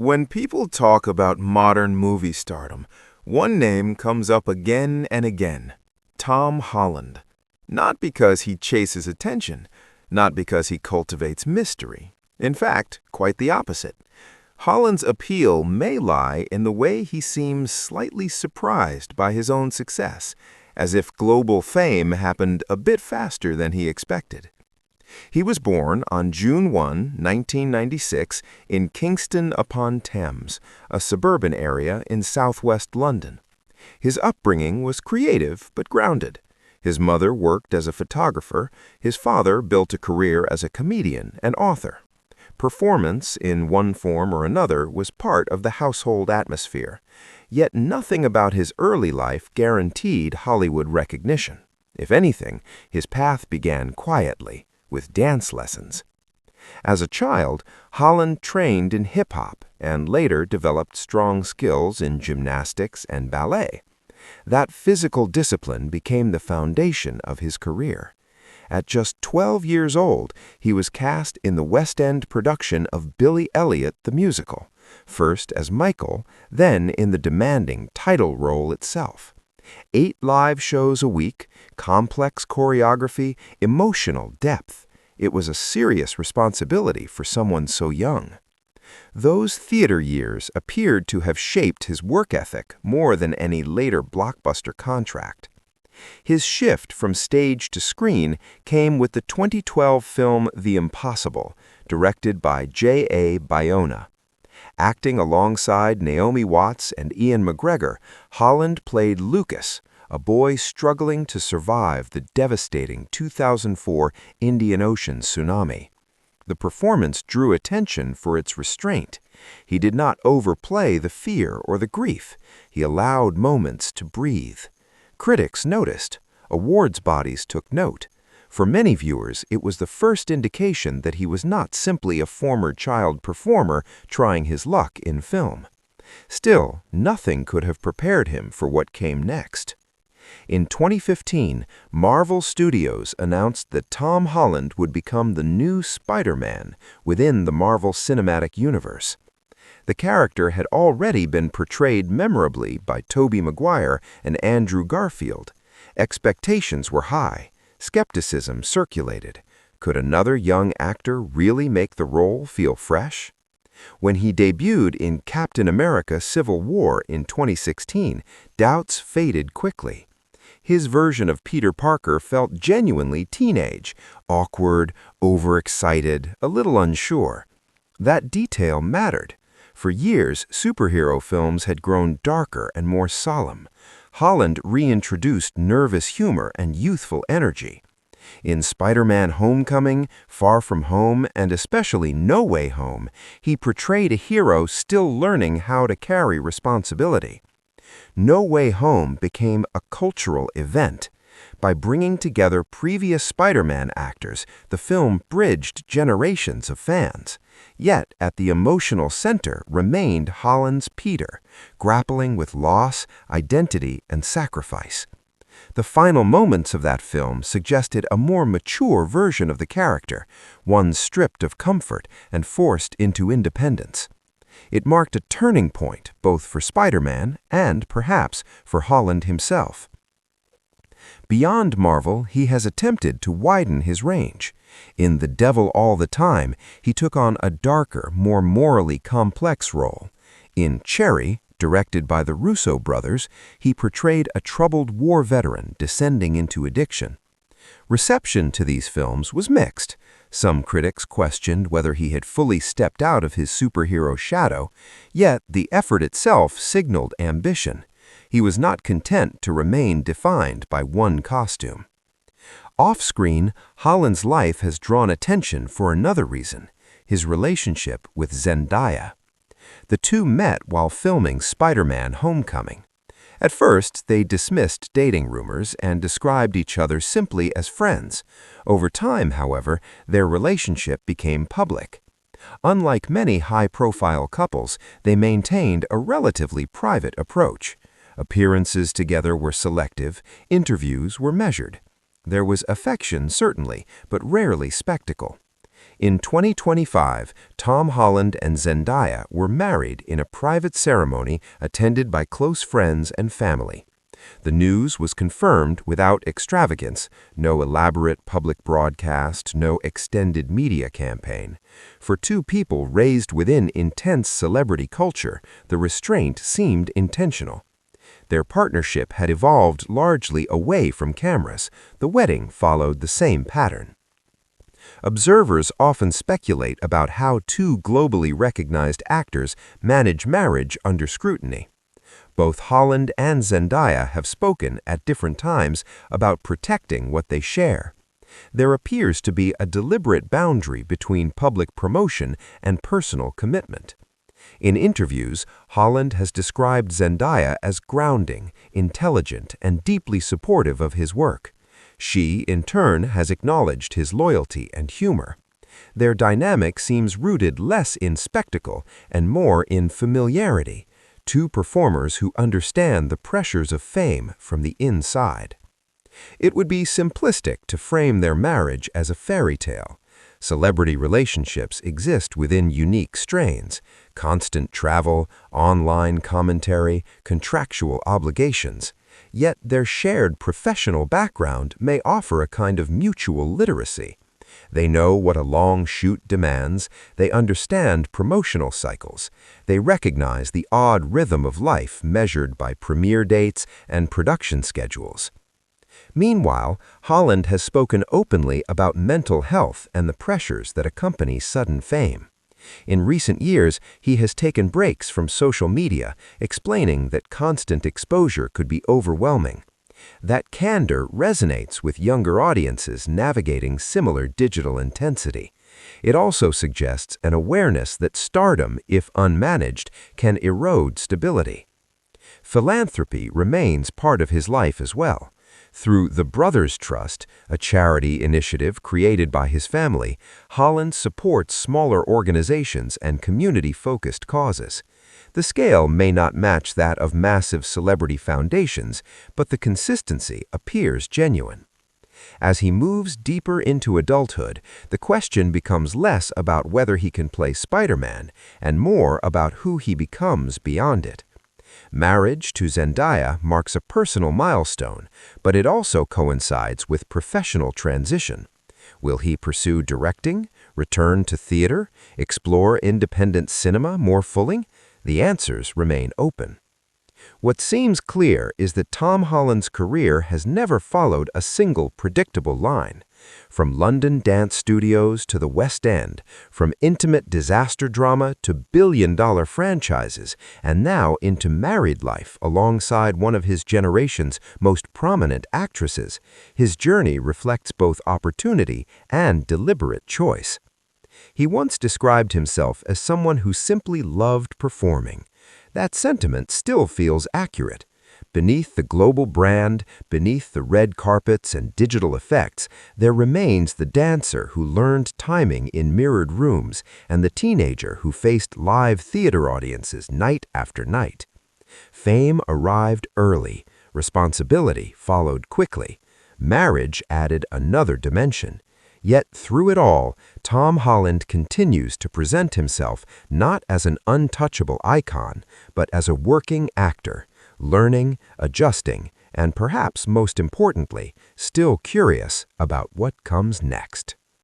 When people talk about modern movie stardom, one name comes up again and again: Tom Holland. Not because he chases attention, not because he cultivates mystery. In fact, quite the opposite. Holland's appeal may lie in the way he seems slightly surprised by his own success, as if global fame happened a bit faster than he expected. He was born on June 1, 1996, in Kingston-upon-Thames, a suburban area in southwest London. His upbringing was creative but grounded. His mother worked as a photographer. His father built a career as a comedian and author. Performance, in one form or another, was part of the household atmosphere. Yet nothing about his early life guaranteed Hollywood recognition. If anything, his path began quietly, with dance lessons. As a child, Holland trained in hip-hop and later developed strong skills in gymnastics and ballet. That physical discipline became the foundation of his career. At just 12 years old, he was cast in the West End production of Billy Elliot the Musical, first as Michael, then in the demanding title role itself. 8 live shows a week, complex choreography, emotional depth. It was a serious responsibility for someone so young. Those theater years appeared to have shaped his work ethic more than any later blockbuster contract. His shift from stage to screen came with the 2012 film The Impossible, directed by J.A. Bayona. Acting alongside Naomi Watts and Ian McGregor, Holland played Lucas, a boy struggling to survive the devastating 2004 Indian Ocean tsunami. The performance drew attention for its restraint. He did not overplay the fear or the grief. He allowed moments to breathe. Critics noticed. Awards bodies took note. For many viewers, it was the first indication that he was not simply a former child performer trying his luck in film. Still, nothing could have prepared him for what came next. In 2015, Marvel Studios announced that Tom Holland would become the new Spider-Man within the Marvel Cinematic Universe. The character had already been portrayed memorably by Tobey Maguire and Andrew Garfield. Expectations were high. Skepticism circulated. Could another young actor really make the role feel fresh? When he debuted in Captain America: Civil War in 2016, doubts faded quickly. His version of Peter Parker felt genuinely teenage, awkward, overexcited, a little unsure. That detail mattered. For years, superhero films had grown darker and more solemn. Holland reintroduced nervous humor and youthful energy. In Spider-Man: Homecoming, Far From Home, and especially No Way Home, he portrayed a hero still learning how to carry responsibility. No Way Home became a cultural event. By bringing together previous Spider-Man actors, the film bridged generations of fans. Yet, at the emotional center remained Holland's Peter, grappling with loss, identity, and sacrifice. The final moments of that film suggested a more mature version of the character, one stripped of comfort and forced into independence. It marked a turning point both for Spider-Man and, perhaps, for Holland himself. Beyond Marvel, he has attempted to widen his range. In The Devil All the Time, he took on a darker, more morally complex role. In Cherry, directed by the Russo brothers, he portrayed a troubled war veteran descending into addiction. Reception to these films was mixed. Some critics questioned whether he had fully stepped out of his superhero shadow, yet the effort itself signaled ambition. He was not content to remain defined by one costume. Off-screen, Holland's life has drawn attention for another reason: his relationship with Zendaya. The two met while filming Spider-Man: Homecoming. At first, they dismissed dating rumors and described each other simply as friends. Over time, however, their relationship became public. Unlike many high-profile couples, they maintained a relatively private approach. Appearances together were selective, interviews were measured. There was affection, certainly, but rarely spectacle. In 2025, Tom Holland and Zendaya were married in a private ceremony attended by close friends and family. The news was confirmed without extravagance, no elaborate public broadcast, no extended media campaign. For two people raised within intense celebrity culture, the restraint seemed intentional. Their partnership had evolved largely away from cameras. The wedding followed the same pattern. Observers often speculate about how two globally recognized actors manage marriage under scrutiny. Both Holland and Zendaya have spoken at different times about protecting what they share. There appears to be a deliberate boundary between public promotion and personal commitment. In interviews, Holland has described Zendaya as grounding, intelligent, and deeply supportive of his work. She, in turn, has acknowledged his loyalty and humor. Their dynamic seems rooted less in spectacle and more in familiarity, two performers who understand the pressures of fame from the inside. It would be simplistic to frame their marriage as a fairy tale. Celebrity relationships exist within unique strains: constant travel, online commentary, contractual obligations. Yet their shared professional background may offer a kind of mutual literacy. They know what a long shoot demands, they understand promotional cycles, they recognize the odd rhythm of life measured by premiere dates and production schedules. Meanwhile, Holland has spoken openly about mental health and the pressures that accompany sudden fame. In recent years, he has taken breaks from social media, explaining that constant exposure could be overwhelming. That candor resonates with younger audiences navigating similar digital intensity. It also suggests an awareness that stardom, if unmanaged, can erode stability. Philanthropy remains part of his life as well. Through the Brothers Trust, a charity initiative created by his family, Holland supports smaller organizations and community-focused causes. The scale may not match that of massive celebrity foundations, but the consistency appears genuine. As he moves deeper into adulthood, the question becomes less about whether he can play Spider-Man and more about who he becomes beyond it. Marriage to Zendaya marks a personal milestone, but it also coincides with professional transition. Will he pursue directing, return to theater, explore independent cinema more fully? The answers remain open. What seems clear is that Tom Holland's career has never followed a single predictable line. From London dance studios to the West End, from intimate disaster drama to billion-dollar franchises, and now into married life alongside one of his generation's most prominent actresses, his journey reflects both opportunity and deliberate choice. He once described himself as someone who simply loved performing. That sentiment still feels accurate. Beneath the global brand, beneath the red carpets and digital effects, there remains the dancer who learned timing in mirrored rooms and the teenager who faced live theater audiences night after night. Fame arrived early, responsibility followed quickly. Marriage added another dimension. Yet through it all, Tom Holland continues to present himself not as an untouchable icon, but as a working actor, learning, adjusting, and perhaps most importantly, still curious about what comes next.